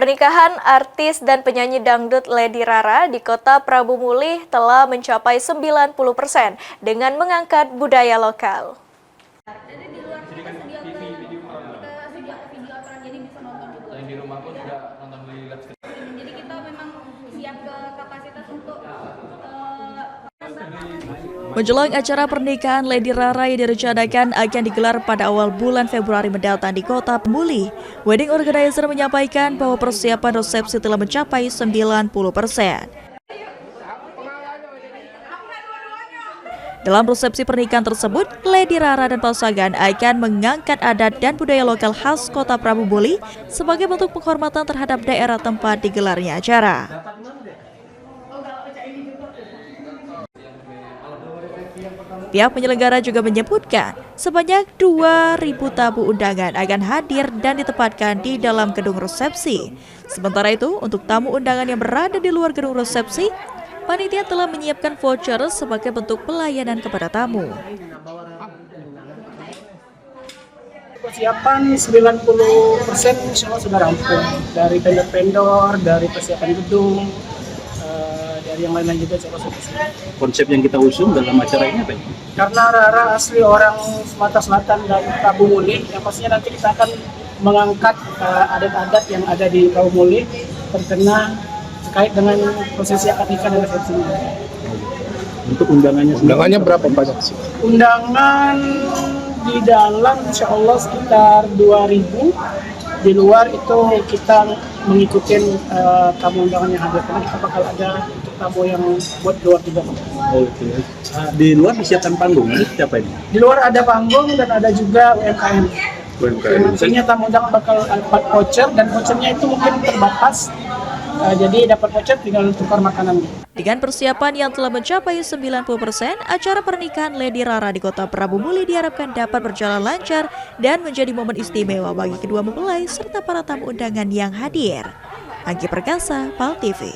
Pernikahan artis dan penyanyi dangdut Lady Rara di kota Prabu Mulih telah mencapai 90% dengan mengangkat budaya lokal. Jadi di luar kita sedia video aturan jadi bisa nonton juga. Yang di rumah pun juga nonton di live streaming. Jadi kita memang siap ke kapasitas untuk Menjelang acara pernikahan Lady Rara yang direncanakan akan digelar pada awal bulan Februari mendatang di kota Mulih, wedding organizer menyampaikan bahwa persiapan resepsi telah mencapai 90%. Dalam resepsi pernikahan tersebut, Lady Rara dan pasangan akan mengangkat adat dan budaya lokal khas kota Prabu Mulih sebagai bentuk penghormatan terhadap daerah tempat digelarnya acara. Pihak penyelenggara juga menyebutkan sebanyak 2.000 tamu undangan akan hadir dan ditempatkan di dalam gedung resepsi. Sementara itu, untuk tamu undangan yang berada di luar gedung resepsi, panitia telah menyiapkan voucher sebagai bentuk pelayanan kepada tamu. Persiapan 90% insya Allah sudah rampung, dari vendor-vendor, dari persiapan gedung, dari yang lain-lain juga insya Allah sudah siap. Konsep yang kita usung dalam acara ini apa? Karena Rara asli orang Sumatera Selatan dan Prabu Mulih, yang pastinya nanti kita akan mengangkat adat-adat yang ada di Prabu Mulih terkena terkait dengan prosesi akad nikah dan resepsi. Untuk undangannya berapa banyak sih? Undangan di dalam insya Allah sekitar 2.000. Di luar itu kita mengikuti tamu undangan yang hadir, karena kita bakal ada untuk tamu yang buat di luar juga. Oh, itu. Di luar disiapkan panggung, ini siapa ini? Di luar ada panggung dan ada juga UMKM. Nantinya tamu undangan bakal dapat voucher, dan vouchernya itu mungkin terbatas. Jadi dapat voucher tinggal tukar makanan. Dengan persiapan yang telah mencapai 90%, acara pernikahan Lady Rara di kota Prabu Mulih diharapkan dapat berjalan lancar dan menjadi momen istimewa bagi kedua mempelai serta para tamu undangan yang hadir. Anggi Perkasa, PAL TV.